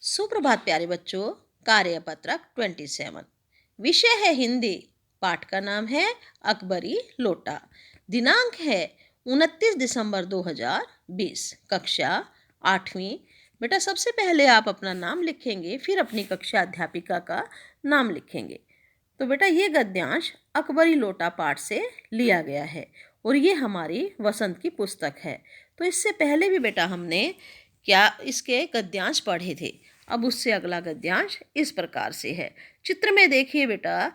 सुप्रभात प्यारे बच्चों। कार्यपत्रक 27 विषय है हिंदी। पाठ का नाम है अकबरी लोटा। दिनांक है 29 दिसंबर 2020। कक्षा 8वीं। बेटा सबसे पहले आप अपना नाम लिखेंगे, फिर अपनी कक्षा अध्यापिका का नाम लिखेंगे। तो बेटा ये गद्यांश अकबरी लोटा पाठ से लिया गया है और ये हमारी वसंत की पुस्तक है। तो इससे पहले भी बेटा हमने क्या इसके गद्यांश पढ़े थे। अब उससे अगला गद्यांश इस प्रकार से है। चित्र में देखिए बेटा,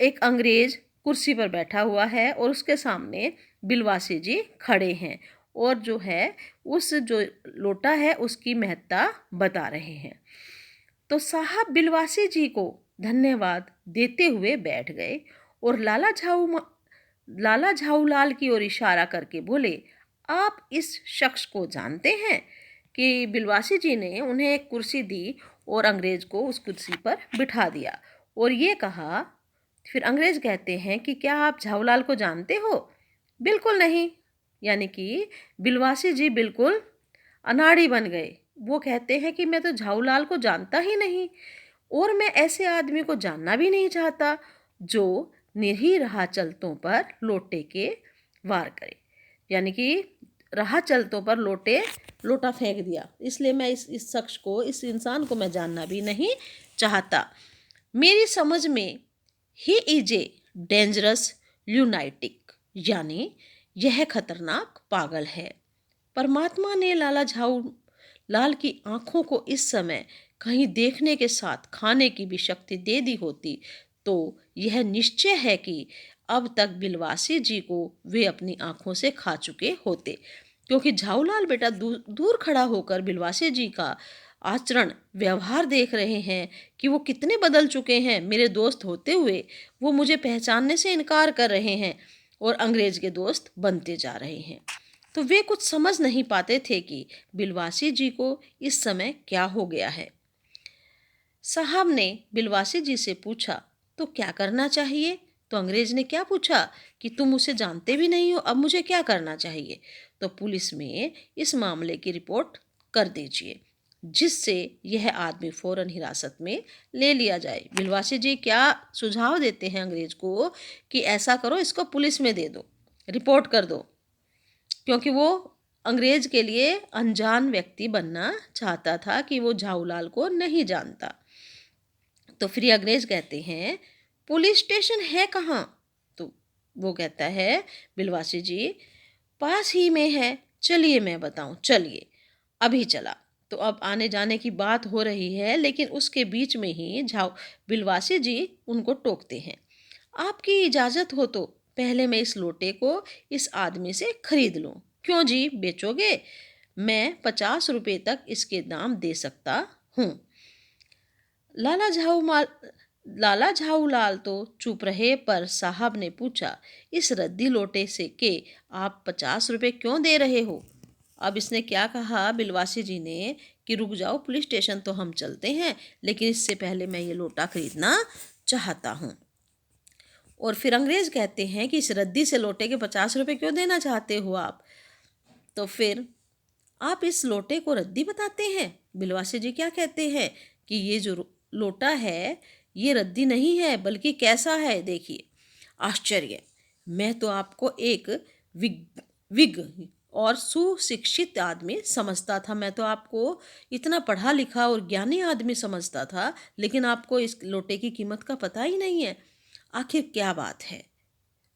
एक अंग्रेज कुर्सी पर बैठा हुआ है और उसके सामने बिलवासी जी खड़े हैं और जो है उस जो लोटा है उसकी महत्ता बता रहे हैं। तो साहब बिलवासी जी को धन्यवाद देते हुए बैठ गए और लाला झाऊलाल की ओर इशारा करके बोले, आप इस शख्स को जानते हैं? कि बिलवासी जी ने उन्हें एक कुर्सी दी और अंग्रेज को उस कुर्सी पर बिठा दिया और ये कहा। फिर अंग्रेज कहते हैं कि क्या आप झाऊलाल को जानते हो? बिल्कुल नहीं। यानी कि बिलवासी जी बिल्कुल अनाड़ी बन गए। वो कहते हैं कि मैं तो झाऊलाल को जानता ही नहीं और मैं ऐसे आदमी को जानना भी नहीं चाहता जो निरीह राह चलतों पर लोटे के वार करे। यानी कि राह चलतों पर लोटा फेंक दिया, इसलिए मैं इस शख्स को, इस इंसान को मैं जानना भी नहीं चाहता। मेरी समझ में ही इज ए डेंजरस ल्यूनाटिक, यानी यह खतरनाक पागल है। परमात्मा ने लाला झाऊ लाल की आंखों को इस समय कहीं देखने के साथ खाने की भी शक्ति दे दी होती तो यह निश्चय है कि अब तक बिलवासी जी को वे अपनी आंखों से खा चुके होते, क्योंकि झाऊलाल बेटा दूर खड़ा होकर बिलवासी जी का आचरण व्यवहार देख रहे हैं कि वो कितने बदल चुके हैं। मेरे दोस्त होते हुए वो मुझे पहचानने से इनकार कर रहे हैं और अंग्रेज के दोस्त बनते जा रहे हैं। तो वे कुछ समझ नहीं पाते थे कि बिलवासी जी को इस समय क्या हो गया है। साहब ने बिलवासी जी से पूछा, तो क्या करना चाहिए? तो अंग्रेज ने क्या पूछा कि तुम उसे जानते भी नहीं हो, अब मुझे क्या करना चाहिए? तो पुलिस में इस मामले की रिपोर्ट कर दीजिए जिससे यह आदमी फौरन हिरासत में ले लिया जाए। बिलवासी जी क्या सुझाव देते हैं अंग्रेज को कि ऐसा करो, इसको पुलिस में दे दो, रिपोर्ट कर दो, क्योंकि वो अंग्रेज के लिए अनजान व्यक्ति बनना चाहता था कि वो झाऊलाल को नहीं जानता। तो फिर अंग्रेज कहते हैं, पुलिस स्टेशन है कहाँ? तो वो कहता है, बिलवासी जी पास ही में है, चलिए मैं बताऊं, चलिए। अभी चला। तो अब आने जाने की बात हो रही है, लेकिन उसके बीच में ही बिलवासी जी उनको टोकते हैं। आपकी इजाज़त हो तो पहले मैं इस लोटे को इस आदमी से खरीद लूं। क्यों जी, बेचोगे? मैं 50 रुपये तक इसके दाम दे सकता हूँ। लाला लाला झाऊलाल तो चुप रहे, पर साहब ने पूछा, इस रद्दी लोटे से के आप 50 रुपये क्यों दे रहे हो? अब इसने क्या कहा बिलवासी जी ने कि रुक जाओ, पुलिस स्टेशन तो हम चलते हैं, लेकिन इससे पहले मैं ये लोटा खरीदना चाहता हूँ। और फिर अंग्रेज कहते हैं कि इस रद्दी से लोटे के 50 रुपये क्यों देना चाहते हो आप? तो फिर आप इस लोटे को रद्दी बताते हैं? बिलवासी जी क्या कहते हैं कि ये जो लोटा है ये रद्दी नहीं है, बल्कि कैसा है देखिए। आश्चर्य, मैं तो आपको एक विग और सुशिक्षित आदमी समझता था। मैं तो आपको इतना पढ़ा लिखा और ज्ञानी आदमी समझता था, लेकिन आपको इस लोटे की कीमत का पता ही नहीं है। आखिर क्या बात है,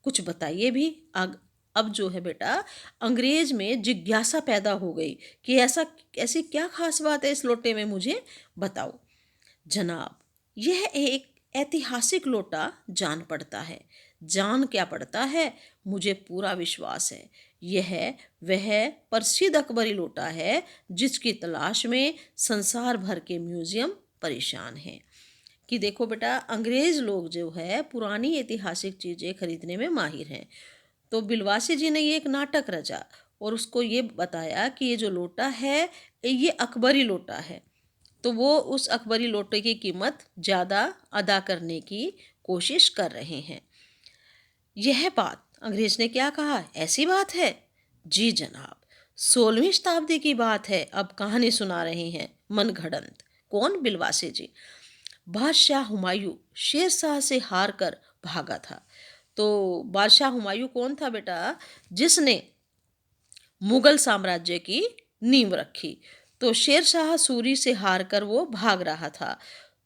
कुछ बताइए भी। अब जो है बेटा, अंग्रेज में जिज्ञासा पैदा हो गई कि ऐसी क्या खास बात है इस लोटे में, मुझे बताओ। जनाब, यह एक ऐतिहासिक लोटा जान पड़ता है। जान क्या पड़ता है, मुझे पूरा विश्वास है यह वह प्रसिद्ध अकबरी लोटा है जिसकी तलाश में संसार भर के म्यूजियम परेशान हैं। कि देखो बेटा, अंग्रेज लोग जो है पुरानी ऐतिहासिक चीज़ें खरीदने में माहिर हैं। तो बिलवासी जी ने ये एक नाटक रचा और उसको ये बताया कि ये जो लोटा है ये अकबरी लोटा है। तो वो उस अकबरी लोटे की कीमत ज़्यादा अदा करने की कोशिश कर रहे हैं। यह बात अंग्रेज ने क्या कहा, ऐसी बात है? जी जनाब, 16वीं शताब्दी की बात है। अब कहानी सुना रहे हैं मनगढ़ंत। कौन? बिलवासे जी। बादशाह हुमायूं शेर शाह से हार कर भागा था। तो बादशाह हुमायूं कौन था बेटा? जिसने मुगल साम्राज्य की नींव रखी। तो शेर शाह सूरी से हार कर वो भाग रहा था।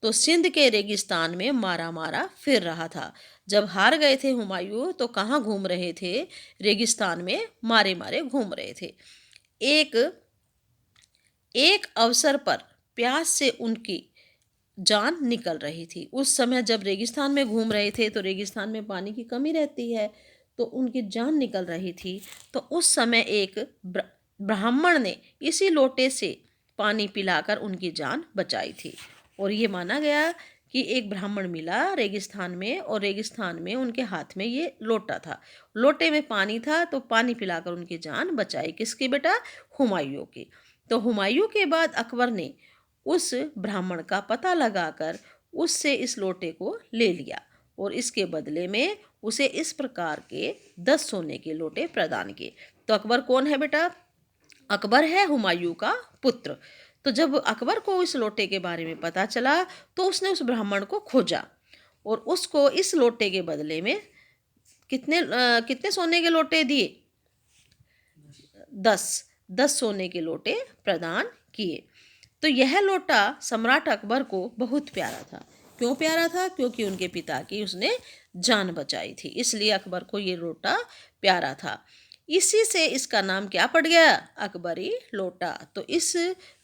तो सिंध के रेगिस्तान में मारा मारा फिर रहा था। जब हार गए थे हुमायूं तो कहाँ घूम रहे थे? रेगिस्तान में मारे मारे घूम रहे थे। एक एक अवसर पर प्यास से उनकी जान निकल रही थी। उस समय जब रेगिस्तान में घूम रहे थे तो रेगिस्तान में पानी की कमी रहती है, तो उनकी जान निकल रही थी। तो उस समय एक ब्राह्मण ने इसी लोटे से पानी पिलाकर उनकी जान बचाई थी। और ये माना गया कि एक ब्राह्मण मिला रेगिस्तान में, और रेगिस्तान में उनके हाथ में ये लोटा था। लोटे में पानी था, तो पानी पिलाकर उनकी जान बचाई। किसकी बेटा? हुमायूं की। तो हुमायूं के बाद अकबर ने उस ब्राह्मण का पता लगाकर उससे इस लोटे को ले लिया, और इसके बदले में उसे इस प्रकार के 10 सोने के लोटे प्रदान किए। तो अकबर कौन है बेटा? अकबर है हुमायूं का पुत्र। तो जब अकबर को इस लोटे के बारे में पता चला तो उसने उस ब्राह्मण को खोजा, और उसको इस लोटे के बदले में कितने सोने के लोटे दिए? 10 सोने के लोटे प्रदान किए। तो यह लोटा सम्राट अकबर को बहुत प्यारा था। क्यों प्यारा था? क्योंकि उनके पिता की उसने जान बचाई थी, इसलिए अकबर को ये लोटा प्यारा था। इसी से इसका नाम क्या पड़ गया? अकबरी लोटा। तो इस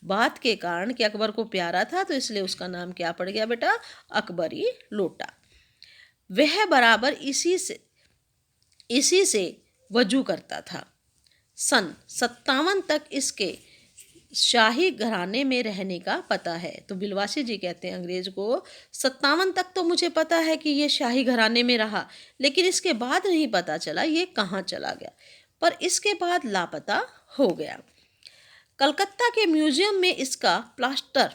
बात के कारण कि अकबर को प्यारा था, तो इसलिए उसका नाम क्या पड़ गया बेटा? अकबरी लोटा। वह बराबर इसी से वजू करता था। सन 57 तक इसके शाही घराने में रहने का पता है। तो बिलवासी जी कहते हैं अंग्रेज को, 57 तक तो मुझे पता है कि ये शाही घराने में रहा, लेकिन इसके बाद नहीं पता चला ये कहाँ चला गया। पर इसके बाद लापता हो गया। कलकत्ता के म्यूजियम में इसका प्लास्टर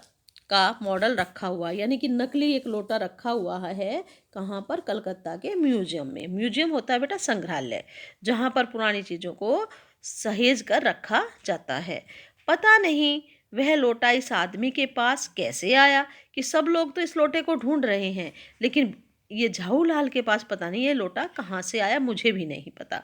का मॉडल रखा हुआ, यानी कि नकली एक लोटा रखा हुआ है। कहाँ पर? कलकत्ता के म्यूजियम में। म्यूजियम होता है बेटा संग्रहालय, जहाँ पर पुरानी चीज़ों को सहेज कर रखा जाता है। पता नहीं वह लोटा इस आदमी के पास कैसे आया, कि सब लोग तो इस लोटे को ढूंढ रहे हैं, लेकिन ये झाऊलाल के पास पता नहीं ये लोटा कहाँ से आया, मुझे भी नहीं पता।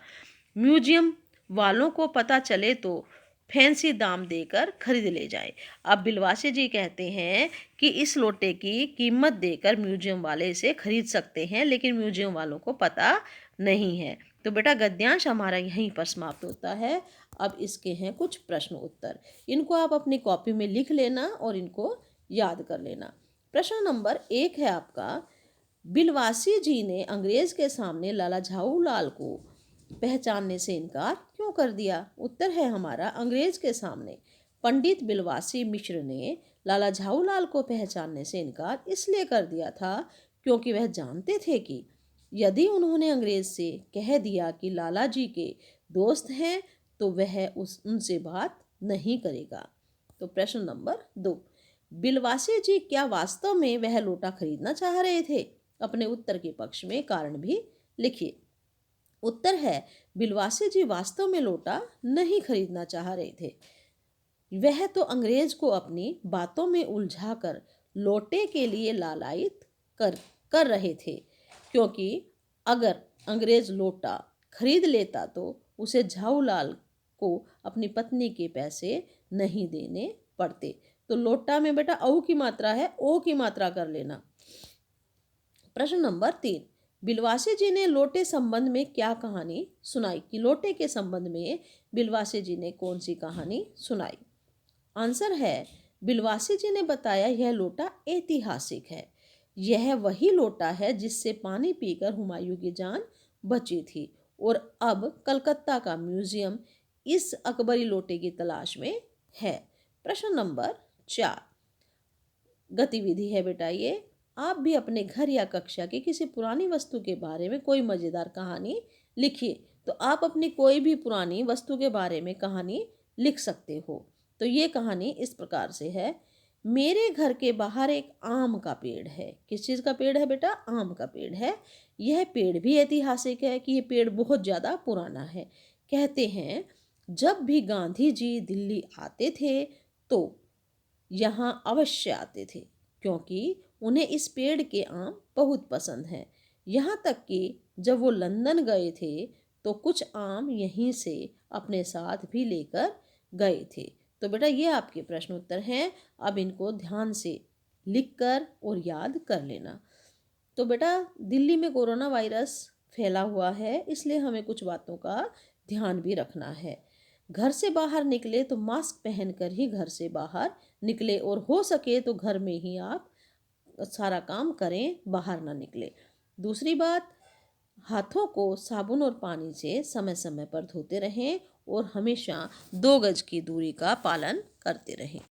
म्यूजियम वालों को पता चले तो फैंसी दाम देकर खरीद ले जाए। अब बिलवासे जी कहते हैं कि इस लोटे की कीमत देकर म्यूजियम वाले इसे खरीद सकते हैं, लेकिन म्यूजियम वालों को पता नहीं है। तो बेटा गद्यांश हमारा यहीं पर समाप्त होता है। अब इसके हैं कुछ प्रश्न उत्तर, इनको आप अपनी कॉपी में लिख लेना और इनको याद कर लेना। प्रश्न नंबर 1 है आपका, बिलवासी जी ने अंग्रेज के सामने लाला झाऊलाल को पहचानने से इनकार क्यों कर दिया? उत्तर है हमारा, अंग्रेज के सामने पंडित बिलवासी मिश्र ने लाला झाऊलाल को पहचानने से इनकार इसलिए कर दिया था क्योंकि वह जानते थे कि यदि उन्होंने अंग्रेज से कह दिया कि लाला जी के दोस्त हैं तो वह उनसे बात नहीं करेगा। तो प्रश्न नंबर 2, बिलवासी जी क्या वास्तव में वह लोटा खरीदना चाह रहे थे? अपने उत्तर के पक्ष में कारण भी लिखिए। उत्तर है, बिलवासी जी वास्तव में लोटा नहीं खरीदना चाह रहे थे। वह तो अंग्रेज को अपनी बातों में उलझाकर लोटे के लिए लालायित कर रहे थे, क्योंकि अगर अंग्रेज लोटा खरीद लेता तो उसे झाऊलाल को अपनी पत्नी के पैसे नहीं देने पड़ते। तो लोटा में बेटा औ की मात्रा है, ओ की मात्रा कर लेना। प्रश्न नंबर 3, बिलवासी जी ने लोटे संबंध में क्या कहानी सुनाई? कि लोटे के संबंध में बिलवासी जी ने कौन सी कहानी सुनाई? आंसर है, बिलवासी जी ने बताया यह लोटा ऐतिहासिक है। यह वही लोटा है जिससे पानी पीकर हुमायूं की जान बची थी, और अब कलकत्ता का म्यूजियम इस अकबरी लोटे की तलाश में है। प्रश्न नंबर 4 गतिविधि है बेटा ये, आप भी अपने घर या कक्षा की किसी पुरानी वस्तु के बारे में कोई मज़ेदार कहानी लिखिए। तो आप अपनी कोई भी पुरानी वस्तु के बारे में कहानी लिख सकते हो। तो ये कहानी इस प्रकार से है, मेरे घर के बाहर एक आम का पेड़ है। किस चीज़ का पेड़ है बेटा? आम का पेड़ है। यह पेड़ भी ऐतिहासिक है कि यह पेड़ बहुत ज़्यादा पुराना है। कहते हैं जब भी गांधी जी दिल्ली आते थे तो यहाँ अवश्य आते थे, क्योंकि उन्हें इस पेड़ के आम बहुत पसंद हैं। यहाँ तक कि जब वो लंदन गए थे तो कुछ आम यहीं से अपने साथ भी लेकर गए थे। तो बेटा ये आपके प्रश्न उत्तर हैं। अब इनको ध्यान से लिख कर और याद कर लेना। तो बेटा दिल्ली में कोरोना वायरस फैला हुआ है, इसलिए हमें कुछ बातों का ध्यान भी रखना है। घर से बाहर निकले तो मास्क पहनकर ही घर से बाहर निकले, और हो सके तो घर में ही आप सारा काम करें, बाहर ना निकले। दूसरी बात, हाथों को साबुन और पानी से समय समय पर धोते रहें और हमेशा 2 गज की दूरी का पालन करते रहें।